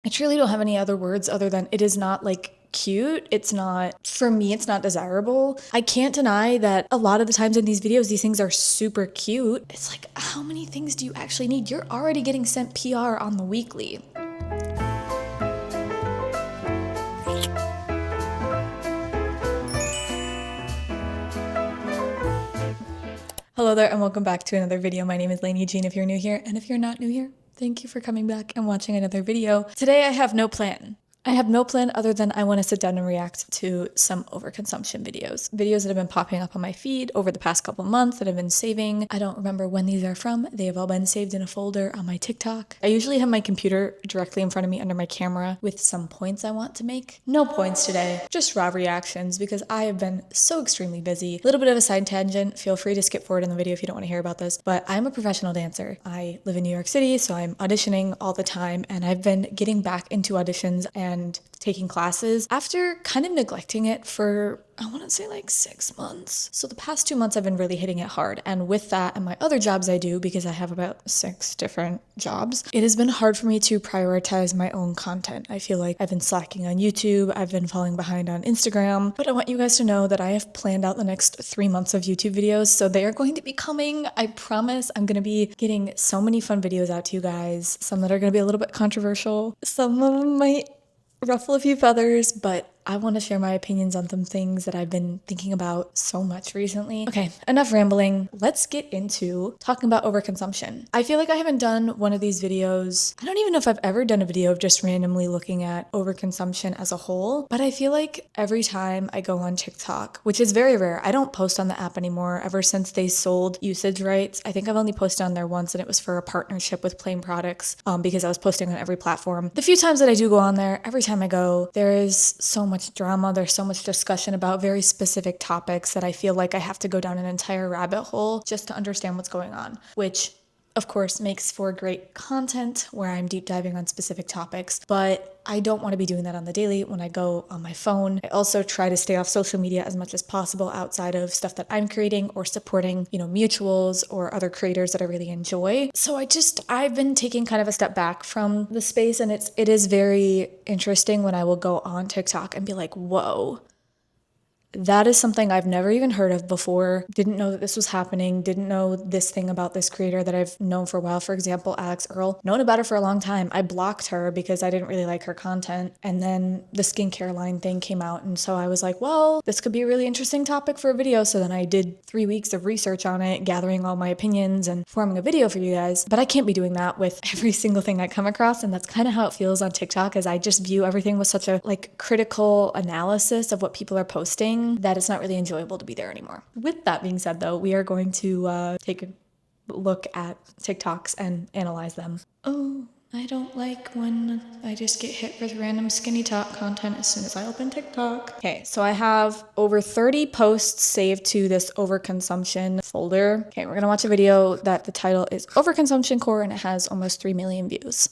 I truly don't have any other words other than it is not like cute. It's not, for me, it's not desirable. I can't deny that a lot of the times in these videos, these things are super cute. It's like, how many things do you actually need? You're already getting sent PR on the weekly. Hello there and welcome back to another video. My name is Lainey Jean if you're new here, and if you're not new here, thank you for coming back and watching another video. Today I have no plan. I have no plan other than I want to sit down and react to some overconsumption videos. Videos that have been popping up on my feed over the past couple months that I've been saving. I don't remember when these are from. They have all been saved in a folder on my TikTok. I usually have my computer directly in front of me under my camera with some points I want to make. No points today, just raw reactions because I have been so extremely busy. A little bit of a side tangent. Feel free to skip forward in the video if you don't want to hear about this, but I'm a professional dancer. I live in New York City, so I'm auditioning all the time, and I've been getting back into auditions and taking classes after kind of neglecting it for, I want to say like 6 months. So the past 2 months I've been really hitting it hard. And with that and my other jobs I do, because I have about 6 different jobs, it has been hard for me to prioritize my own content. I feel like I've been slacking on YouTube. I've been falling behind on Instagram, but I want you guys to know that I have planned out the next 3 months of YouTube videos. So they are going to be coming. I promise I'm going to be getting so many fun videos out to you guys. Some that are going to be a little bit controversial. Some of them might ruffle a few feathers, but I want to share my opinions on some things that I've been thinking about so much recently. Okay, enough rambling. Let's get into talking about overconsumption. I feel like I haven't done one of these videos. I don't even know if I've ever done a video of just randomly looking at overconsumption as a whole, but I feel like every time I go on TikTok, which is very rare, I don't post on the app anymore ever since they sold usage rights. I think I've only posted on there once, and it was for a partnership with Plain Products because I was posting on every platform. The few times that I do go on there, every time I go, there is so much drama, there's so much discussion about very specific topics that I feel like I have to go down an entire rabbit hole just to understand what's going on, which of course makes for great content where I'm deep diving on specific topics, but I don't want to be doing that on the daily when I go on my phone. I also try to stay off social media as much as possible outside of stuff that I'm creating or supporting, mutuals or other creators that I really enjoy. So I've been taking kind of a step back from the space, and it is very interesting when I will go on TikTok and be like, whoa, that is something I've never even heard of before. Didn't know that this was happening. Didn't know this thing about this creator that I've known for a while. For example, Alex Earl. Known about her for a long time. I blocked her because I didn't really like her content. And then the skincare line thing came out. And so I was like, well, this could be a really interesting topic for a video. So then I did 3 weeks of research on it, gathering all my opinions and forming a video for you guys. But I can't be doing that with every single thing I come across. And that's kind of how it feels on TikTok, as I just view everything with such a critical analysis of what people are posting that it's not really enjoyable to be there anymore. With that being said, though, we are going to take a look at TikToks and analyze them. Oh, I don't like when I just get hit with random skinny top content as soon as I open TikTok. Okay, so I have over 30 posts saved to this overconsumption folder. Okay, we're gonna watch a video that the title is Overconsumption Core, and it has almost 3 million views.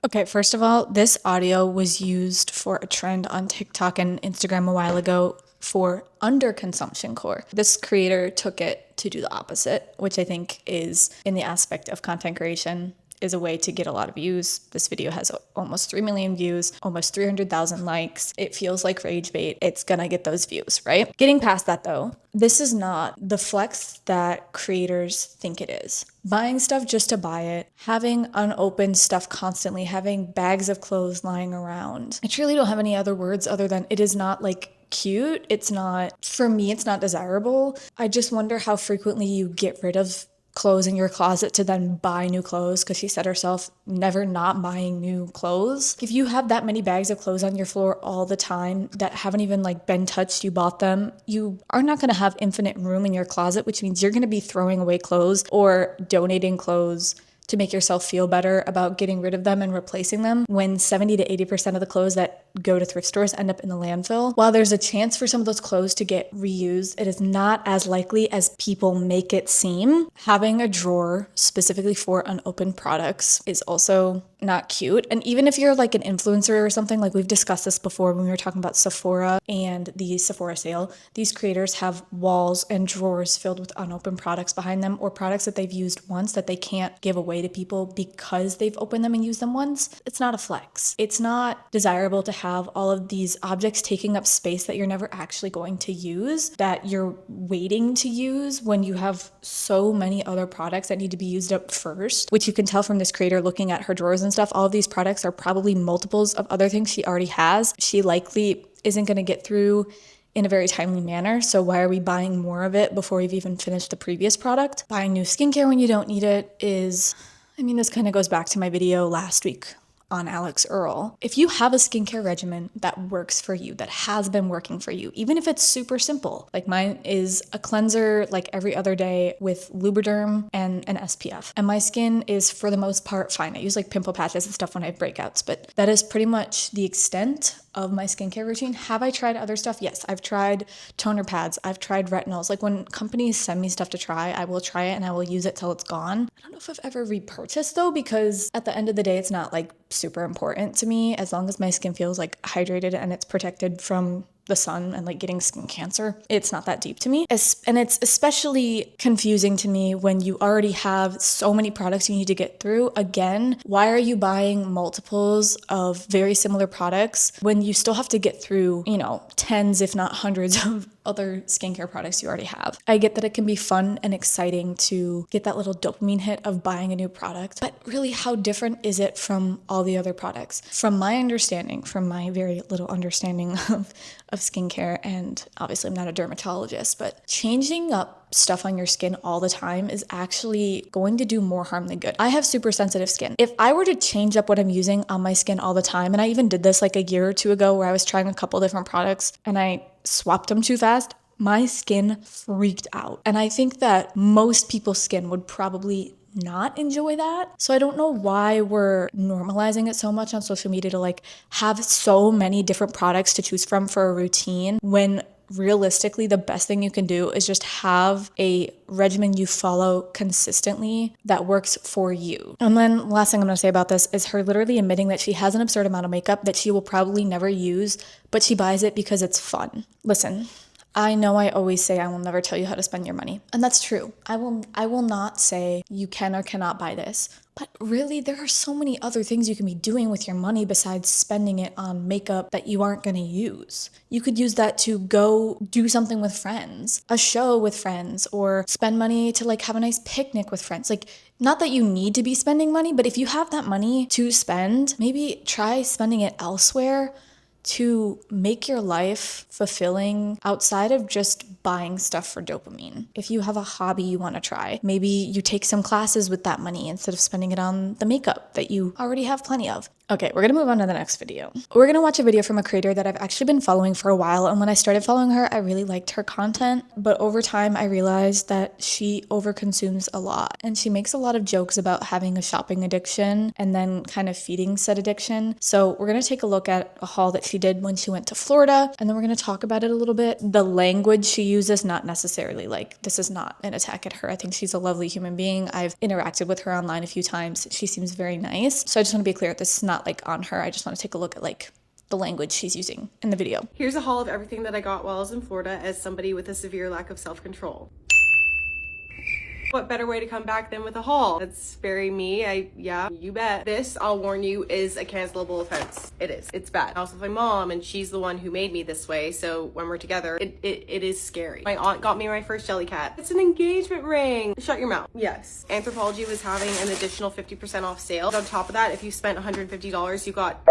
Okay, first of all, this audio was used for a trend on TikTok and Instagram a while ago for underconsumption core. This creator took it to do the opposite, which I think is, in the aspect of content creation, is a way to get a lot of views. This video has almost 3 million views, almost 300,000 likes. It feels like rage bait. It's gonna get those views, right? Getting past that though, this is not the flex that creators think it is. Buying stuff just to buy it, having unopened stuff constantly, having bags of clothes lying around. I truly don't have any other words other than it is not cute. It's not, for me, it's not desirable. I just wonder how frequently you get rid of clothes in your closet to then buy new clothes, because she said herself, never not buying new clothes. If you have that many bags of clothes on your floor all the time that haven't even like been touched, you bought them, you are not going to have infinite room in your closet, which means you're going to be throwing away clothes or donating clothes to make yourself feel better about getting rid of them and replacing them, when 70 to 80% of the clothes that go to thrift stores end up in the landfill. While there's a chance for some of those clothes to get reused, it is not as likely as people make it seem. Having a drawer specifically for unopened products is also not cute. And even if you're like an influencer or something, like we've discussed this before when we were talking about Sephora and the Sephora sale, these creators have walls and drawers filled with unopened products behind them, or products that they've used once that they can't give away to people because they've opened them and used them once. It's not a flex. It's not desirable to have all of these objects taking up space that you're never actually going to use, that you're waiting to use when you have so many other products that need to be used up first, which you can tell from this creator looking at her drawers and stuff. All of these products are probably multiples of other things she already has. She likely isn't going to get through in a very timely manner. So why are we buying more of it before we've even finished the previous product? Buying new skincare when you don't need it is, I mean, this kind of goes back to my video last week on Alex Earl. If you have a skincare regimen that works for you, that has been working for you, even if it's super simple, like mine is a cleanser like every other day with Lubriderm and an SPF. And my skin is for the most part fine. I use like pimple patches and stuff when I have breakouts, but that is pretty much the extent of my skincare routine. Have I tried other stuff? Yes, I've tried toner pads. I've tried retinols. Like when companies send me stuff to try, I will try it and I will use it till it's gone. I don't know if I've ever repurchased though, because at the end of the day, it's not like super important to me. As long as my skin feels like hydrated and it's protected from the sun and like getting skin cancer, it's not that deep to me. And it's especially confusing to me when you already have so many products you need to get through. Again, why are you buying multiples of very similar products when you still have to get through, you know, tens if not hundreds of other skincare products you already have? I get that it can be fun and exciting to get that little dopamine hit of buying a new product, but really how different is it from all the other products? From my understanding, from my very little understanding of skincare, and obviously I'm not a dermatologist, but changing up stuff on your skin all the time is actually going to do more harm than good. I have super sensitive skin. If I were to change up what I'm using on my skin all the time, and I even did this like a year or two ago where I was trying a couple different products and I swapped them too fast, my skin freaked out. And I think that most people's skin would probably not enjoy that. So I don't know why we're normalizing it so much on social media to like have so many different products to choose from for a routine, when realistically the best thing you can do is just have a regimen you follow consistently that works for you. And then last thing I'm going to say about this is her literally admitting that she has an absurd amount of makeup that she will probably never use, but she buys it because it's fun. Listen, I know I always say I will never tell you how to spend your money. And that's true. I will not say you can or cannot buy this. But really, there are so many other things you can be doing with your money besides spending it on makeup that you aren't going to use. You could use that to go do something with friends, a show with friends, or spend money to like have a nice picnic with friends. Like, not that you need to be spending money, but if you have that money to spend, maybe try spending it elsewhere to make your life fulfilling outside of just buying stuff for dopamine. If you have a hobby you want to try, maybe you take some classes with that money instead of spending it on the makeup that you already have plenty of. Okay, we're gonna move on to the next video. We're gonna watch a video from a creator that I've actually been following for a while, and when I started following her, I really liked her content, but over time I realized that she overconsumes a lot, and she makes a lot of jokes about having a shopping addiction and then kind of feeding said addiction. So we're gonna take a look at a haul that she did when she went to Florida, and then we're gonna talk about it a little bit. The language she uses, not necessarily like, this is not an attack at her. I think she's a lovely human being. I've interacted with her online a few times. She seems very nice. So I just wanna be clear, this is not like on her. I just want to take a look at like the language she's using in the video. Here's a haul of everything that I got while I was in Florida as somebody with a severe lack of self-control. What better way to come back than with a haul? That's very me. Yeah, you bet. This, I'll warn you, is a cancelable offense. It is. It's bad. Also, my mom, and she's the one who made me this way, so when we're together, it is scary. My aunt got me my first jelly cat. It's an engagement ring. Shut your mouth. Yes. Anthropologie was having an additional 50% off sale. On top of that, if you spent $150, you got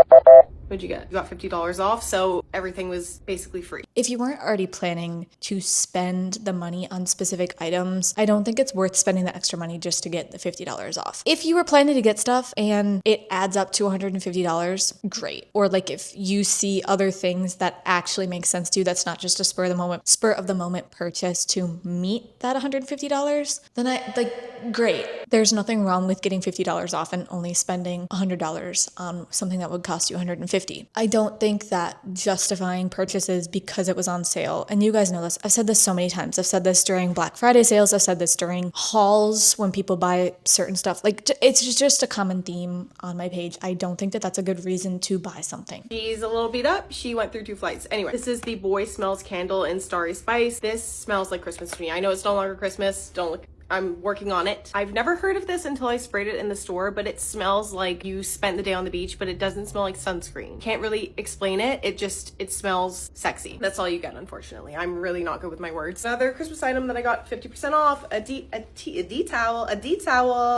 What'd you get? You got $50 off, so everything was basically free. If you weren't already planning to spend the money on specific items, I don't think it's worth spending the extra money just to get the $50 off. If you were planning to get stuff and it adds up to $150, great. Or like if you see other things that actually make sense to you, that's not just a spur of the moment purchase to meet that $150, then great. There's nothing wrong with getting $50 off and only spending $100 on something that would cost you $150. I don't think that justifying purchases because it was on sale, and you guys know this, I've said this so many times. I've said this during Black Friday sales. I've said this during hauls when people buy certain stuff. Like, it's just a common theme on my page. I don't think that that's a good reason to buy something. She's a little beat up. She went through 2 flights. Anyway, this is the Boy Smells Candle in Starry Spice. This smells like Christmas to me. I know it's no longer Christmas. Don't look. I'm working on it. I've never heard of this until I sprayed it in the store, but it smells like you spent the day on the beach, but it doesn't smell like sunscreen. Can't really explain it. It smells sexy. That's all you get, unfortunately. I'm really not good with my words. Another Christmas item that I got 50% off, a D-towel.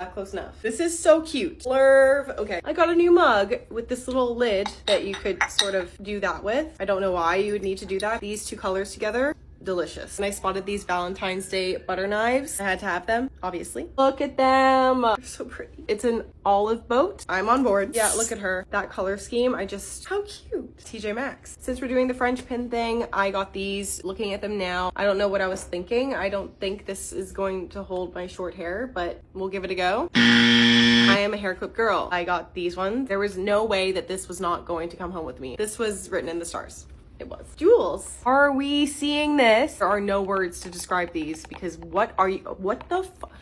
Not close enough. This is so cute. Blurb. Okay. I got a new mug with this little lid that you could sort of do that with. I don't know why you would need to do that. These 2 colors together. Delicious. And I spotted these Valentine's Day butter knives. I had to have them, obviously. Look at them. They're so pretty. It's an olive boat. I'm on board. Yeah, look at her. That color scheme. How cute. TJ Maxx. Since we're doing the French pin thing, I got these. Looking at them now, I don't know what I was thinking. I don't think this is going to hold my short hair, but we'll give it a go. I am a hair clip girl. I got these ones. There was no way that this was not going to come home with me. This was written in the stars. It was. Jewels. Are we seeing this? There are no words to describe these because what the fuck?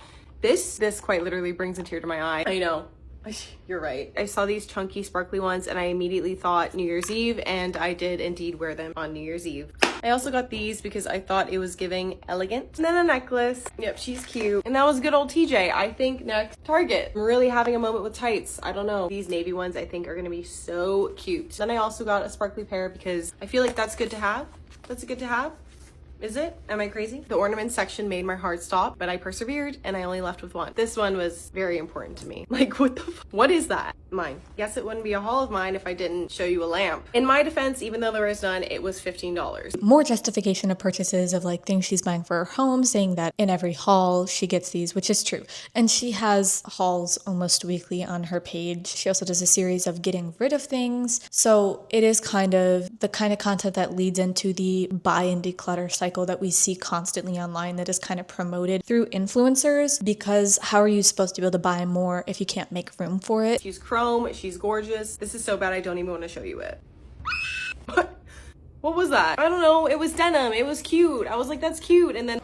This quite literally brings a tear to my eye. I know. You're right. I saw these chunky sparkly ones and I immediately thought New Year's Eve, and I did indeed wear them on New Year's Eve. I also got these because I thought it was giving elegant. And then a necklace. Yep, she's cute. And that was good old TJ. I think next, Target. I'm really having a moment with tights. I don't know. These navy ones I think are gonna be so cute. Then I also got a sparkly pair because I feel like that's good to have. That's good to have. Is it? Am I crazy? The ornament section made my heart stop, but I persevered and I only left with one. This one was very important to me. Like, what the what is that? Mine. Guess it wouldn't be a haul of mine if I didn't show you a lamp. In my defense, even though there was none, it was $15. More justification of purchases of like things she's buying for her home, saying that in every haul she gets these, which is true. And she has hauls almost weekly on her page. She also does a series of getting rid of things. So it is kind of the kind of content that leads into the buy and declutter cycle that we see constantly online that is kind of promoted through influencers, because how are you supposed to be able to buy more if you can't make room for it? She's chrome, she's gorgeous. This is so bad I don't even want to show you it. What was that? I don't know. It was denim. It was cute. I was like, that's cute. And then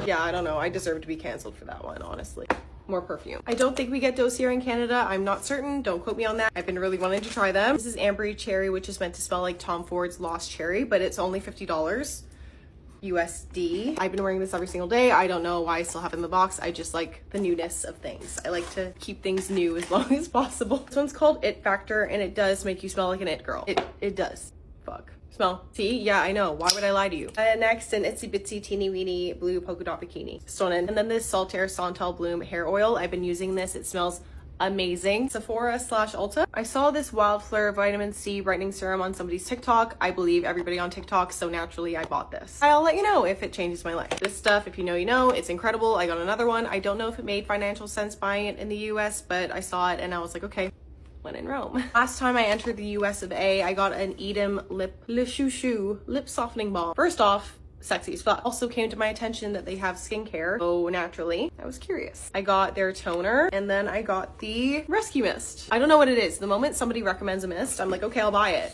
yeah, I don't know. I deserve to be canceled for that one, honestly. More perfume. I don't think we get Dossier in Canada. I'm not certain. Don't quote me on that. I've been really wanting to try them. This is Ambery Cherry, which is meant to smell like Tom Ford's Lost Cherry, but it's only $50. USD. I've been wearing this every single day. I don't know why I still have it in the box. I just like the newness of things. I like to keep things new as long as possible. This one's called It Factor, and it does make you smell like an it girl. It does. Fuck. Smell. See? Yeah, I know. Why would I lie to you? Next, an Itsy Bitsy Teeny Weeny Blue Polka Dot Bikini. Stunning. And then this Saltaire Santal Bloom Hair Oil. I've been using this. It smells amazing. Sephora/Ulta. I saw this Wildflower Vitamin C Brightening Serum on somebody's TikTok. I believe everybody on TikTok, so naturally I bought this. I'll let you know if it changes my life. This stuff, if you know, you know. It's incredible. I got another one. I don't know if it made financial sense buying it in the US, but I saw it and I was like, okay. When in Rome. Last time I entered the US of A, I got an Edam Le Chou Chou lip softening balm. First off, sexy as fuck. Also came to my attention that they have skincare, so naturally I was curious. I got their toner, and then I got the rescue mist. I don't know what it is. The moment somebody recommends a mist, I'm like, okay, I'll buy it.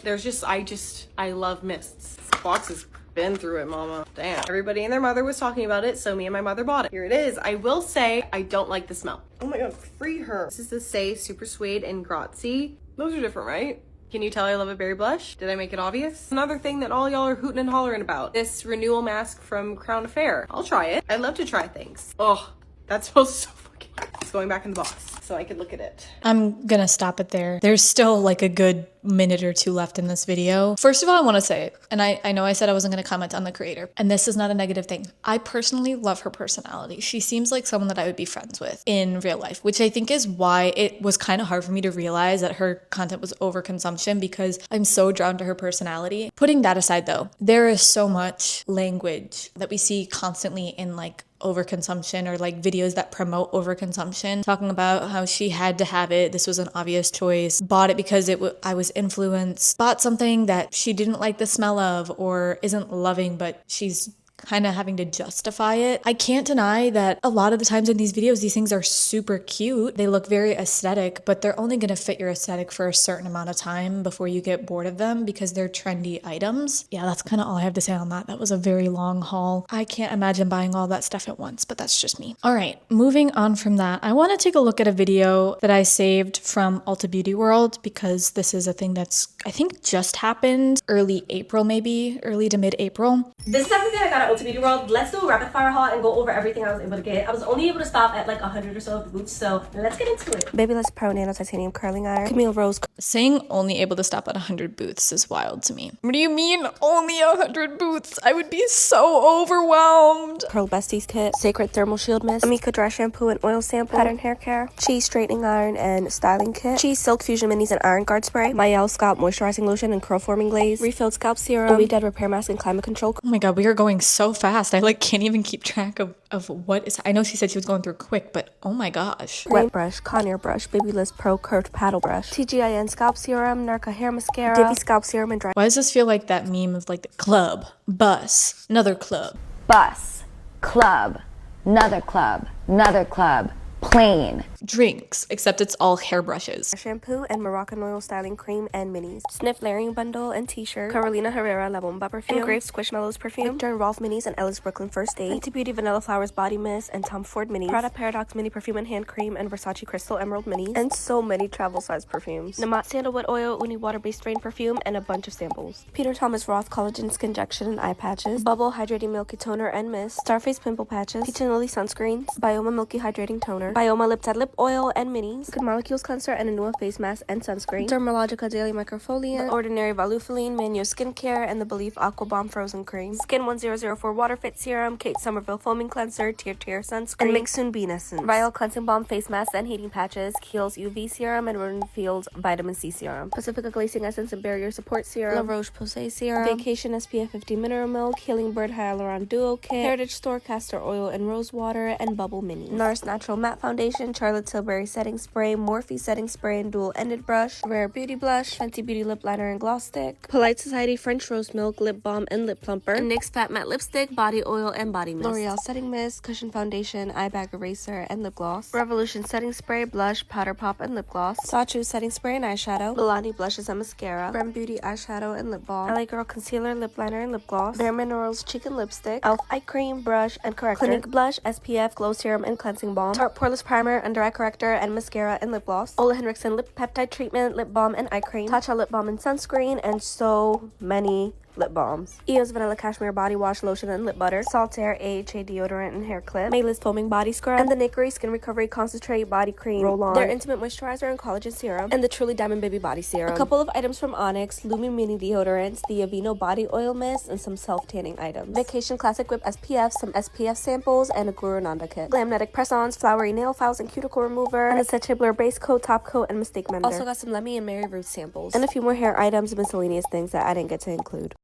I love mists. This box has been through it, mama. Damn. Everybody and their mother was talking about it, so me and my mother bought it. Here it is. I will say I don't like the smell. Oh my god, free her. This is the Say Super Suede and Grazie. Those are different, right? Can you tell I love a berry blush? Did I make it obvious? Another thing that all y'all are hooting and hollering about. This renewal mask from Crown Affair. I'll try it. I love to try things. Oh, that smells so fucking good. It's going back in the box. so I could look at it. I'm gonna stop it there. There's still like a good minute or two left in this video. First of all, I want to say, and I know I said I wasn't going to comment on the creator, and this is not a negative thing. I personally love her personality. She seems like someone that I would be friends with in real life, which I think is why it was kind of hard for me to realize that her content was overconsumption, because I'm so drawn to her personality. Putting that aside though, there is so much language that we see constantly in like overconsumption, or like videos that promote overconsumption, talking about how she had to have it, this was an obvious choice, bought it because I was influenced, bought something that she didn't like the smell of or isn't loving, but she's kind of having to justify it. I can't deny that a lot of the times in these videos, these things are super cute. They look very aesthetic, but they're only going to fit your aesthetic for a certain amount of time before you get bored of them because they're trendy items. Yeah, that's kind of all I have to say on that. That was a very long haul. I can't imagine buying all that stuff at once, but that's just me. All right, moving on from that, I want to take a look at a video that I saved from Ulta Beauty World, because this is a thing that's, I think, just happened early April, maybe early to mid-April. This is everything I got at Ulta Beauty World. Let's do a rapid fire haul and go over everything I was able to get. I was only able to stop at like 100 or so of the boots, so let's get into it. Babyless Pro Nano Titanium Curling Iron, Camille Rose. Saying only able to stop at 100 booths is wild to me. What do you mean only 100 booths? I would be so overwhelmed. Pearl Besties Kit, Sacred Thermal Shield Mist, Amika Dry Shampoo and Oil Sample, Pattern Hair Care, Cheese Straightening Iron and Styling Kit, Cheese Silk Fusion Minis and Iron Guard Spray, Mayel Scalp Moisturizing Lotion and Curl Forming Glaze, Refilled Scalp Serum, We Dead Repair Mask and Climate Control. Oh my god, we are going so fast. I like can't even keep track of what is. I know she said she was going through quick, but oh my gosh. Wet Brush, Conair Brush, Babyless Pro Curved Paddle Brush, TGIN Scalp Serum, Narca Hair Mascara, Divi Scalp Serum and Dry. Why does this feel like that meme of like the club, bus, another club? Bus, club, another club, plane. Drinks, except it's all hairbrushes. Shampoo and Moroccan Oil Styling Cream and Minis, Sniff Layering Bundle and T-shirt, Carolina Herrera La Bomba Perfume, Grave Squishmallows Perfume, Victor and Rolf Minis and Ellis Brooklyn First Aid, Fenty Beauty Vanilla Flowers Body Mist and Tom Ford Minis, Prada Paradox Mini Perfume and Hand Cream and Versace Crystal Emerald Minis, and so many travel size perfumes. Namat Sandalwood Oil, Uni Water-Based Rain Perfume, and a bunch of samples. Peter Thomas Roth Collagen Skin Injection and Eye Patches, Bubble Hydrating Milky Toner and Mist, Starface Pimple Patches, Peach and Lily Sunscreens, Bioma Milky Hydrating Toner, Bioma Lip Tide Lip Oil and Minis, Good Molecules Cleanser and Anua Face Mask and Sunscreen, Dermalogica Daily Microfoliant, The Ordinary Volufiline Manio Skincare, and the Belief Aqua Bomb Frozen Cream, Skin 1004 Water Fit Serum, Kate Somerville Foaming Cleanser, Tear Sunscreen, and Mixun Bean Essence, Vial Cleansing Balm Face Mask and Heating Patches, Kiehl's UV Serum, and Rodenfield's Vitamin C Serum, Pacifica Glazing Essence and Barrier Support Serum, La Roche-Posay Serum, Vacation SPF 50 Mineral Milk, Healing Bird Hyaluron Duo Kit, Heritage Store Castor Oil and Rose Water, and Bubble Minis, NARS Natural Matte Foundation, Charlotte Tilbury Setting Spray, Morphe Setting Spray and Dual-Ended Brush, Rare Beauty Blush, Fenty Beauty Lip Liner and Gloss Stick, Polite Society French Rose Milk Lip Balm and Lip Plumper, and NYX Fat Matte Lipstick, Body Oil and Body Mist, L'Oreal Setting Mist, Cushion Foundation, Eye Bag Eraser and Lip Gloss, Revolution Setting Spray, Blush, Powder Pop and Lip Gloss, Sachu Setting Spray and Eyeshadow, Milani Blushes and Mascara, Brem Beauty Eyeshadow and Lip Balm, LA Girl Concealer, Lip Liner and Lip Gloss, Bare Minerals Chicken Lipstick, ELF Eye Cream, Brush and Corrector, Clinique Blush, SPF, Glow Serum and Cleansing Balm, Tarte Poreless Primer, Under Eye Corrector and Mascara and Lip Gloss, Ola Henriksen Lip Peptide Treatment, Lip Balm and Eye Cream, Tatcha Lip Balm and Sunscreen, and so many lip balms. EOS Vanilla Cashmere Body Wash, Lotion, and Lip Butter, Saltaire AHA Deodorant and Hair Clip, Maylis Foaming Body Scrub, and the Nakery Skin Recovery Concentrate Body Cream Roll-On, their Intimate Moisturizer and Collagen Serum, and the Truly Diamond Baby Body Serum. A couple of items from Onyx, Lumen Mini Deodorants, the Aveeno Body Oil Mist, and some self-tanning items. Vacation Classic Whip SPF, some SPF samples, and a Guruananda kit. Glamnetic Press-Ons, Flowery Nail Files and Cuticle Remover, and a Set Chibler Base Coat, Top Coat, and Mistake Mender. Also got some Lemmy and Mary Ruth samples. And a few more hair items and miscellaneous things that I didn't get to include.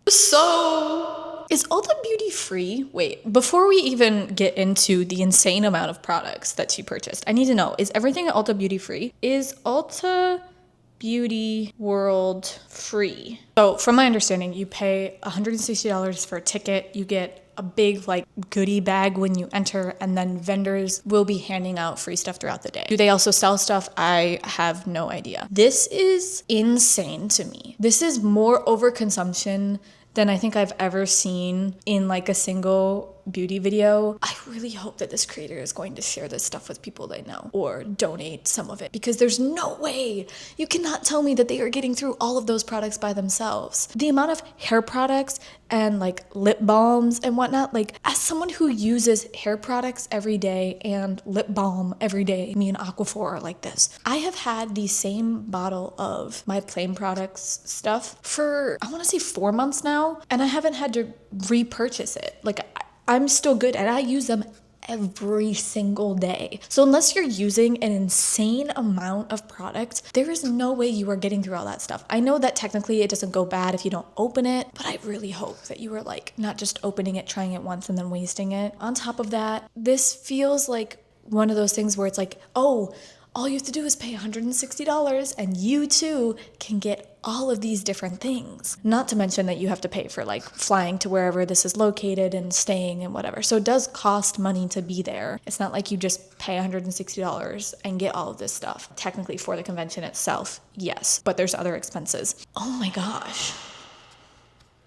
So, is Ulta Beauty free? Wait, before we even get into the insane amount of products that she purchased, I need to know, is everything at Ulta Beauty free? Is Ulta Beauty World free? So, from my understanding, you pay $160 for a ticket, you get a big like goodie bag when you enter, and then vendors will be handing out free stuff throughout the day. Do they also sell stuff? I have no idea. This is insane to me. This is more overconsumption than I think I've ever seen in like a single beauty video, I really hope that this creator is going to share this stuff with people they know or donate some of it, because there's no way, you cannot tell me that they are getting through all of those products by themselves. The amount of hair products and like lip balms and whatnot, like as someone who uses hair products every day and lip balm every day, me and Aquaphor are like this. I have had the same bottle of my plain products stuff for, I want to say 4 months now, and I haven't had to repurchase it. Like I'm still good and I use them every single day. So unless you're using an insane amount of product, there is no way you are getting through all that stuff. I know that technically it doesn't go bad if you don't open it, but I really hope that you are like not just opening it, trying it once and then wasting it. On top of that, this feels like one of those things where it's like, oh, all you have to do is pay $160 and you too can get all of these different things. Not to mention that you have to pay for like flying to wherever this is located and staying and whatever. So it does cost money to be there. It's not like you just pay $160 and get all of this stuff. Technically for the convention itself, yes, but there's other expenses. Oh my gosh.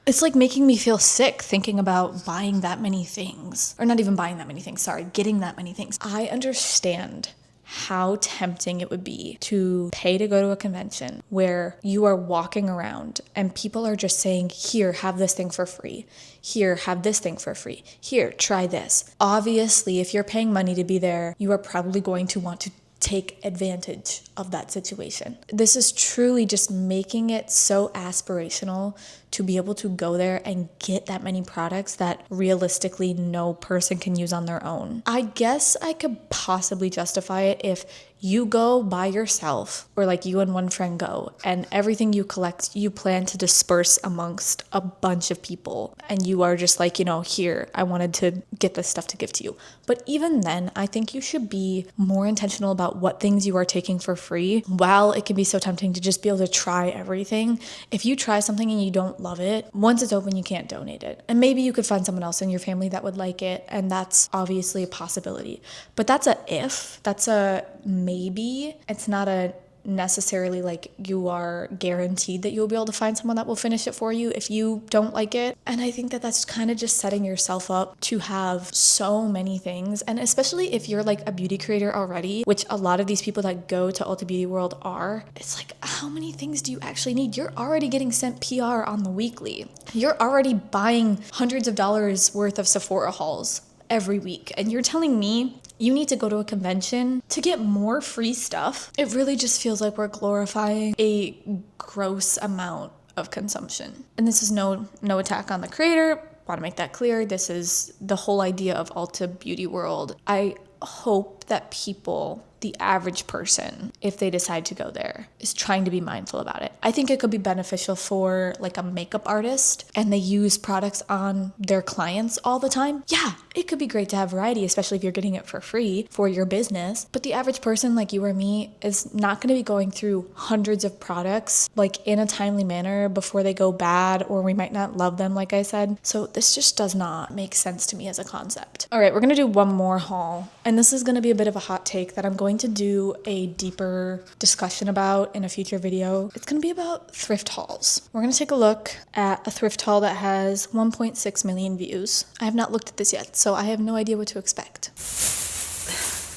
It's like making me feel sick thinking about buying that many things. Or not even buying that many things, sorry, getting that many things. I understand how tempting it would be to pay to go to a convention where you are walking around and people are just saying, here, have this thing for free. Here, have this thing for free. Here, try this. Obviously, if you're paying money to be there, you are probably going to want to take advantage of that situation. This is truly just making it so aspirational to be able to go there and get that many products that realistically no person can use on their own. I guess I could possibly justify it if you go by yourself, or like you and one friend go, and everything you collect, you plan to disperse amongst a bunch of people. And you are just like, here, I wanted to get this stuff to give to you. But even then, I think you should be more intentional about what things you are taking for free. While it can be so tempting to just be able to try everything, if you try something and you don't love it, once it's open, you can't donate it. And maybe you could find someone else in your family that would like it, and that's obviously a possibility. But that's a if, that's a maybe. It's not a necessarily like you are guaranteed that you'll be able to find someone that will finish it for you if you don't like it. And I think that that's kind of just setting yourself up to have so many things. And especially if you're like a beauty creator already, which a lot of these people that go to Ulta Beauty World are, it's like, how many things do you actually need? You're already getting sent PR on the weekly. You're already buying hundreds of dollars worth of Sephora hauls every week. And you're telling me you need to go to a convention to get more free stuff? It really just feels like we're glorifying a gross amount of consumption. And this is no attack on the creator. Want to make that clear. This is the whole idea of Ulta Beauty World. I hope that people, the average person, if they decide to go there, is trying to be mindful about it. I think it could be beneficial for like a makeup artist and they use products on their clients all the time. Yeah, it could be great to have variety, especially if you're getting it for free for your business. But the average person like you or me is not going to be going through hundreds of products like in a timely manner before they go bad, or we might not love them, like I said. So this just does not make sense to me as a concept. All right, we're going to do one more haul. And this is going to be a bit of a hot take that I'm going to do a deeper discussion about in a future video. It's going to be about thrift hauls. We're going to take a look at a thrift haul that has 1.6 million views. I have not looked at this yet, so I have no idea what to expect.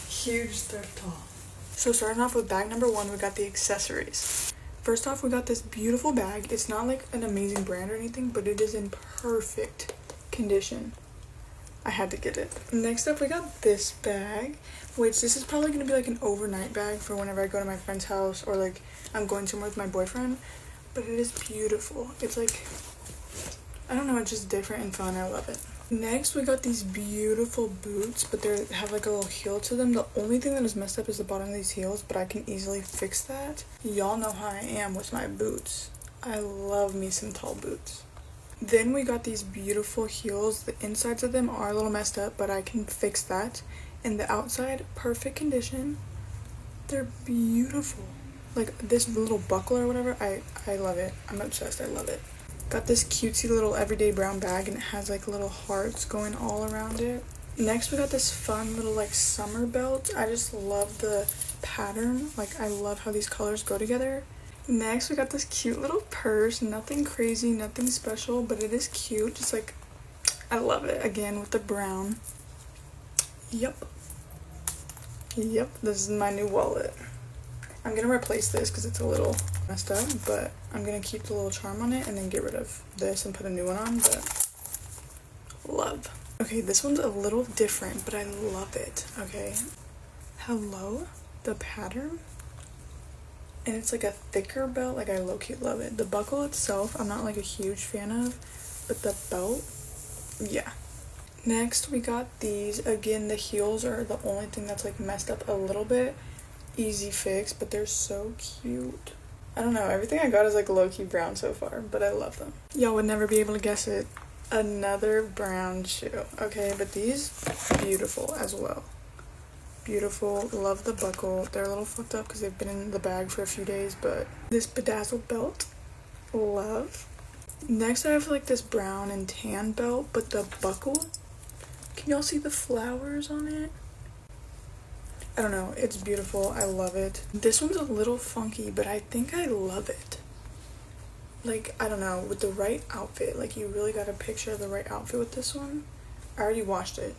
Huge thrift haul. So starting off with bag number 1, we got the accessories. First off, we got this beautiful bag. It's not like an amazing brand or anything, but it is in perfect condition. I had to get it. Next up, we got this bag, which this is probably going to be like an overnight bag for whenever I go to my friend's house or like I'm going somewhere with my boyfriend. But it is beautiful. It's like, I don't know, it's just different and fun. I love it. Next, we got these beautiful boots, but they have like a little heel to them. The only thing that is messed up is the bottom of these heels, but I can easily fix that. Y'all know how I am with my boots. I love me some tall boots. Then we got these beautiful heels. The insides of them are a little messed up, but I can fix that. And the outside, perfect condition. They're beautiful. Like this little buckle or whatever, I love it. I'm obsessed. I love it. Got this cutesy little everyday brown bag, and it has like little hearts going all around it. Next, we got this fun little like summer belt. I just love the pattern. Like I love how these colors go together. Next, we got this cute little purse. Nothing crazy, nothing special, but it is cute. Just like, I love it. Again with the brown. Yep, this is my new wallet. I'm gonna replace this because it's a little messed up, but I'm gonna keep the little charm on it and then get rid of this and put a new one on, but love. Okay, this one's a little different, but I love it. Okay, hello, the pattern, and it's like a thicker belt. Like, I low-key love it. The buckle itself I'm not like a huge fan of, but the belt, yeah. Next we got these. Again, the heels are the only thing that's like messed up a little bit. Easy fix, but they're so cute. I don't know, everything I got is like low-key brown so far, but I love them. Y'all would never be able to guess it. Another brown shoe. Okay, but these, beautiful as well. Beautiful. Love the buckle. They're a little fucked up because they've been in the bag for a few days, but this bedazzled belt, love. Next I have like this brown and tan belt, but the buckle, can y'all see the flowers on it? I don't know, it's beautiful. I love it. This one's a little funky, but I think I love it. Like, I don't know, with the right outfit, like, you really got a picture of the right outfit with this one. I already washed it.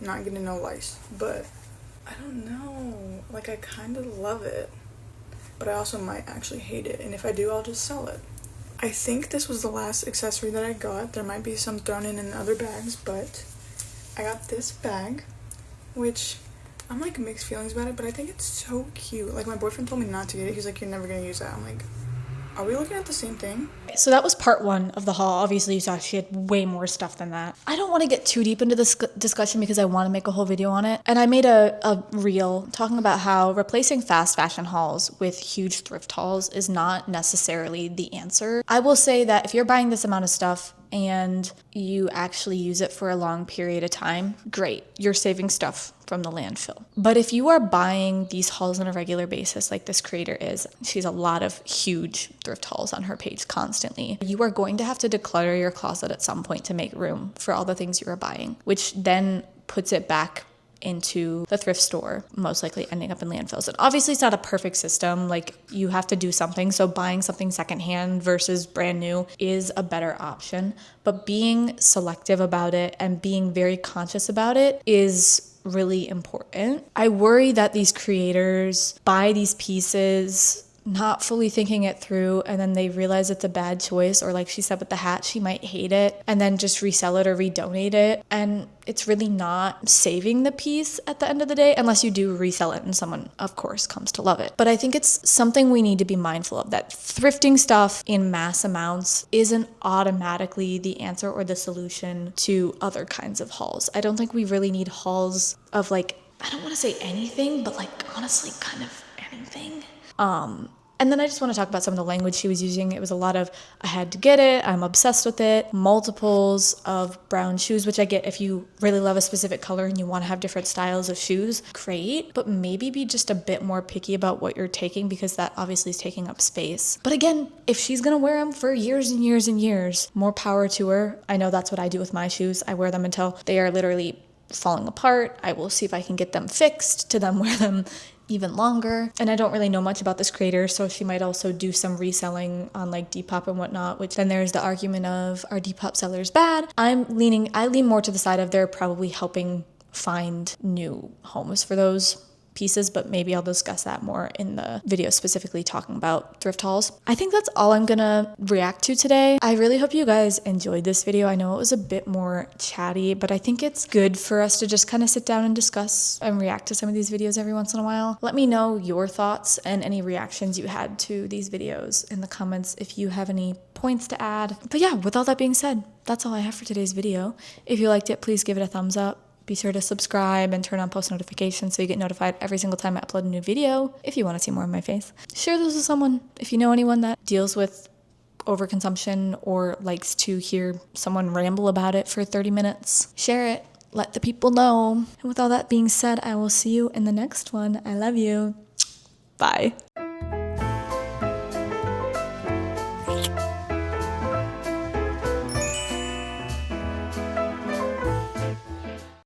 I'm not getting no lice, but I don't know. Like, I kind of love it, but I also might actually hate it, and if I do, I'll just sell it. I think this was the last accessory that I got. There might be some thrown in other bags, but I got this bag, which I'm like mixed feelings about it, but I think it's so cute. Like, my boyfriend told me not to get it. He's like, you're never gonna use that. I'm like, are we looking at the same thing? So that was part one of the haul. Obviously, you saw she had way more stuff than that. I don't want to get too deep into this discussion because I want to make a whole video on it. And I made a reel talking about how replacing fast fashion hauls with huge thrift hauls is not necessarily the answer. I will say that if you're buying this amount of stuff and you actually use it for a long period of time, great, you're saving stuff from the landfill. But if you are buying these hauls on a regular basis, like this creator is, she has a lot of huge thrift hauls on her page constantly, you are going to have to declutter your closet at some point to make room for all the things you are buying, which then puts it back into the thrift store, most likely ending up in landfills. And obviously it's not a perfect system, like you have to do something, so buying something secondhand versus brand new is a better option, but being selective about it and being very conscious about it is really important. I worry that these creators buy these pieces not fully thinking it through, and then they realize it's a bad choice, or like she said with the hat, she might hate it and then just resell it or redonate it, and it's really not saving the piece at the end of the day, unless you do resell it and someone of course comes to love it. But I think it's something we need to be mindful of, that thrifting stuff in mass amounts isn't automatically the answer or the solution to other kinds of hauls. I don't think we really need hauls of, like, I don't want to say anything, but like honestly kind of anything. And then I just want to talk about some of the language she was using. It was a lot of, I had to get it, I'm obsessed with it, multiples of brown shoes, which I get if you really love a specific color and you want to have different styles of shoes, great, but maybe be just a bit more picky about what you're taking, because that obviously is taking up space. But again, if she's gonna wear them for years and years and years, more power to her. I know that's what I do with my shoes. I wear them until they are literally falling apart. I will see if I can get them fixed to then wear them even longer. And I don't really know much about this creator, so she might also do some reselling on like Depop and whatnot, which then there's the argument of, are Depop sellers bad? I lean more to the side of they're probably helping find new homes for those pieces, but maybe I'll discuss that more in the video specifically talking about thrift hauls. I think that's all I'm gonna react to today. I really hope you guys enjoyed this video. I know it was a bit more chatty, but I think it's good for us to just kind of sit down and discuss and react to some of these videos every once in a while. Let me know your thoughts and any reactions you had to these videos in the comments if you have any points to add. But yeah, with all that being said, that's all I have for today's video. If you liked it, please give it a thumbs up. Be sure to subscribe and turn on post notifications so you get notified every single time I upload a new video if you want to see more of my face. Share this with someone. If you know anyone that deals with overconsumption or likes to hear someone ramble about it for 30 minutes, share it. Let the people know. And with all that being said, I will see you in the next one. I love you. Bye.